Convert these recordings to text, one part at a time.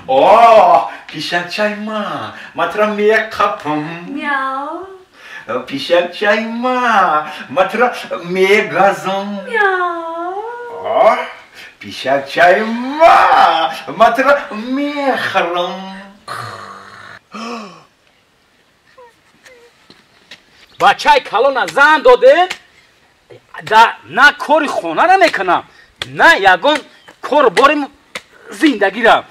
اوه پیشکچای ما ترا میکاپم میاو پیشکچای ما ترا میگازم میاو اوه پیشکچای ما ترا میخرم بچه کلان زن داده نه کاری خونه را میکنم نه یگان کار باری زندگی را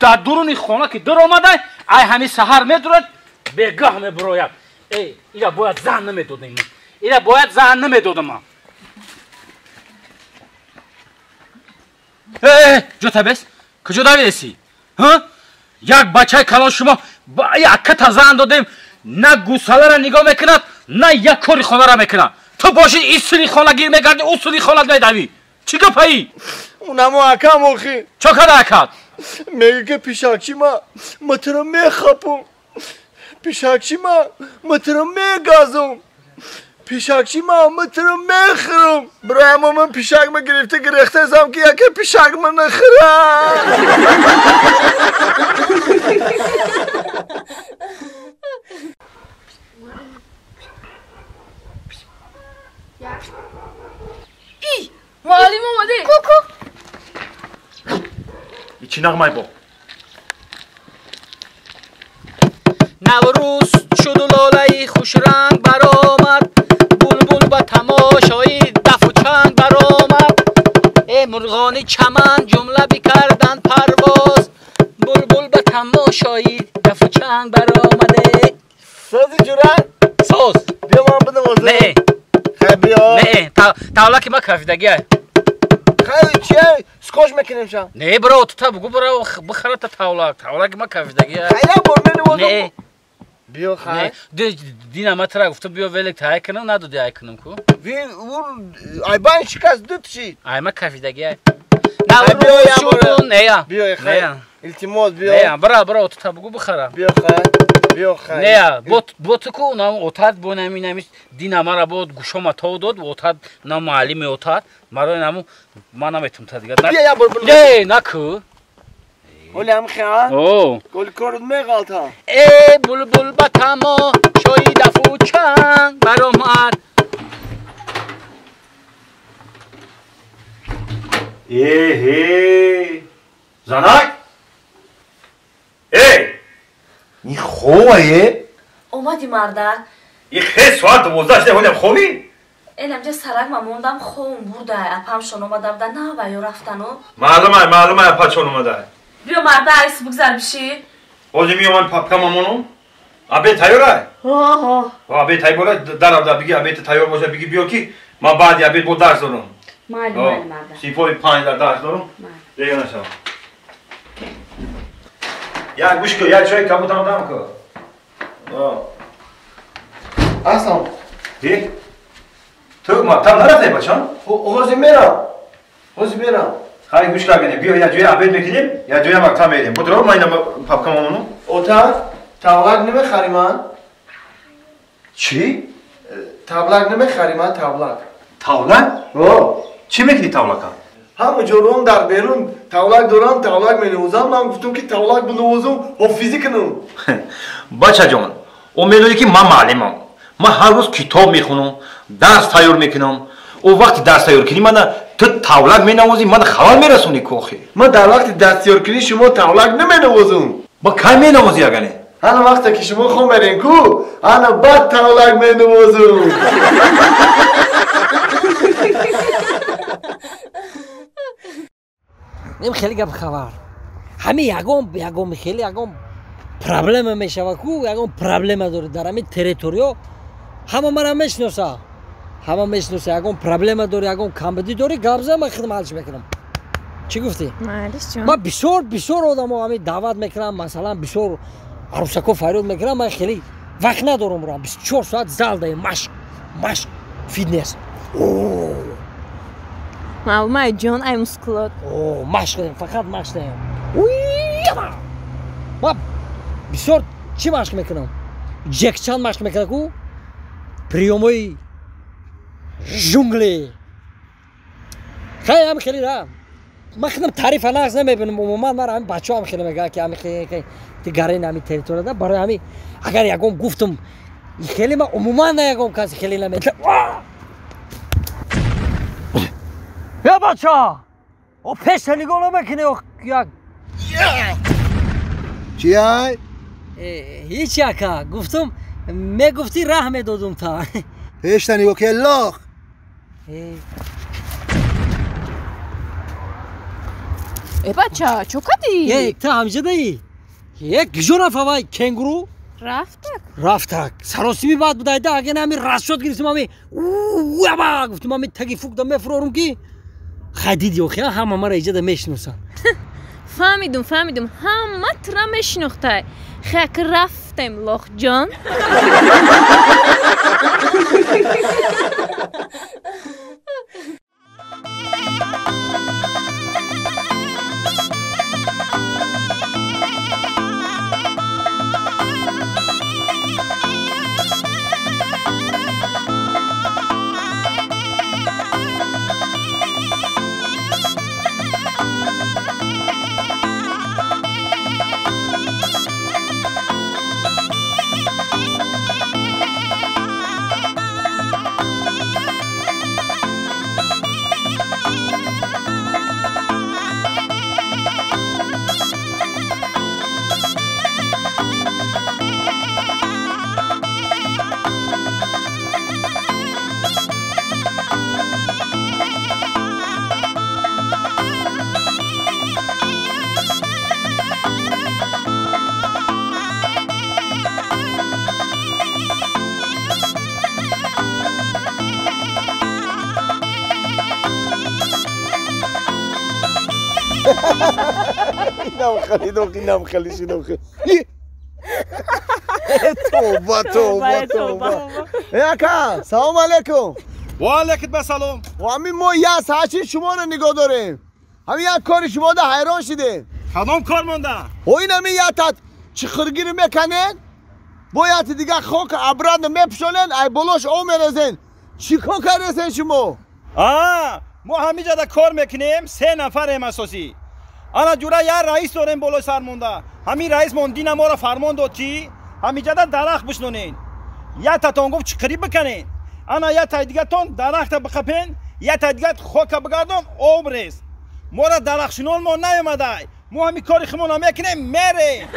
در درون خانه که در آمده ای همین سحر میدورد بگاه میبراید اینا باید زن نمیدادم اینا باید زن نمیدادم جوتا بس کجا دویدسی یک بچه کلان شما یک تا زن دادیم نه گوساله را نگاه میکند نه یک کاری خانه را میکند تو باشی این سری خانه گیر میگردی اون سری خانه میدوی چی گفتی؟ اونم اکم آخی چه کده اکد؟ میگه که پیشکچی ما ترا میخپم پیشکچی ما ترا میگازم پیشکچی ما ترا میخرم برای همه من پیشک ما گرفته ازم که یکی پیشک ما نخرم ای معلم اومده کوکو چی نغمه با نوروز شد و لاله خوش رنگ برآمد بلبل به تماشای دف و چنگ برآمد ای مرغان چمن جمله بکردن پرواز بلبل به تماشای دف و چنگ برآمده سازی جورن ساز بیا من بدم واسه نه خیلی بیا نه تاولا که ما کافیدگیه خیلی چیه سکوش میکنیم شم نه برو تو تا بگو برو بخره تا تاولا که ما کافیدگیه خیلی برمینی واسه نه بیا خیلی دینا ما ترا گفته بیا ولک تای کنم ندادی ای کنم کو اون ایبان شکست داد چی ای ما کافیدگیه نه برو شو نه بیا خیلی التماس بیا نه برو تو تا بگو بخره بیا خیلی نه بوت کو نام اوتاد بو نمی دینا ما را بود گوشم تا داد اوتاد نام معلم اوتاد مرا نامو ما نمیتونم تا دیگه بیا یا بلبل نه نکو ولی هم خیلی او گل کارت میغلط ها ای بلبل با تما شوی دفو چنگ برآمد زنک این خوبه اومدی مردک این خیلی ساعت 12 شده بودم خوبی؟ اینجا سرک ما موندم خوم بوده اپم شون اومده بودن نه و یا رفتنو معلومه اپا چون اومده بیا مرده ایس بگذر بشی اوزی میومن پاپکا مامونو ابی تیاره ها ابی تای بوله در بگی ابی تیار باشه بگی بیا کی ما بعد ابی بود درس دارم معلومه مرده سیپوی 5 درس دارم دیگه نشم یا گوش کو یا چای کموتام دام کو اصلا تو ما تام نرفته بچان اوزی میرم خیلی گوش کنید بیا یا جوی عبید میکنیم یا جوی مکتب میدیم بودرو ما اینا پاپکا مامونو اوتا تابلک نمیخری من چی؟ تابلک نمیخری من تاولک؟ چی میکنی تاولکا؟ همه جورم در بیرون تابلک دارم تابلک مینوزم من گفتم که تابلک بنوزم حافظی کنم بچه جان او میدونی که من معلمم من هر روز کتاب میخونم درس تیار میکنم او وقتی درس تیار کنی من تو تاولک مینوازی من خبر میرسونی کوخی من در وقتی دست تیار کنی شما تابلک نمینوزم با کی مینوازی اگه انا وقتی که شما خون برین کو انا بعد تابلک مینوزم نیم خیلی گپ خبر همین یگم خیلی یگم پرابلم میشه کو یگم پرابلم داره در همین تریتوریو همه مرا میشناسه یگم پرابلم داره یگم کمبدی داره گابزه من خدمتش میکنم چی گفتی معلش جان من بسیار آدمو همین دعوت میکنم مثلا بسیار عروسکو فریاد میکنم من خیلی وقت ندارم برام 24 ساعت زال دارم مشق فیتنس معلومه جان ای مسکولات مشق دارم فقط مشق دارم من بسیار چی مشق میکنم جکچان مشق میکنم کو پریوموی جونگلی خیلی را من خودم تعریف نقص نمیبینم عموما من همین بچه هم خیلی میگه که همین خیلی گرین همین تریتوری ده برای همین اگر یکم گفتم خیلی من عموما نه یکم کسی خیلی نمیگه یا بچه او پیش نگاه نمیکنه یک چی های؟ هیچ یکا گفتم میگفتی رحم دادم تا پیش نگاه که لاخ ای بچه چو کدی؟ یک تا همجه دایی یک گجور رفت کنگرو رفتک سراسیمی بعد بودایده اگه نمی رست شد گرفتیم همی اوه با گفتیم همی تگی فوق دم مفرورم کی خدید یو خیلی همه مرا ایجاد میشناسن فهمیدم همه ترا میشناخته خیک رفتم لاخ جان اینم خیلی شنوخه توبه اکا سلام علیکم و علیکم سلام و همین ما یه ساعتی شما رو نگاه داریم همین یک کار شما ده حیران شده کدام کار مونده و این همین یه تات چخرگی رو میکنن باید دیگه خاک ابرد میپشونن ای بلوش او میرزن چی کار کردن شما ما همینجا دا کار میکنیم 3 نفریم اساسی انا جورا یه رئیس داریم بالای سر مونده همین رئیس موندین ما را فرمان داد چی همینجا دا درخت بشنونین یه تاتون گفت چقریب بکنین انا یه تا دیگه تون درخت بخپین یه تا دیگه خاک بگردم او بریز ما را درخشنون ما نیومده ما همین کاری خمون میکنیم میره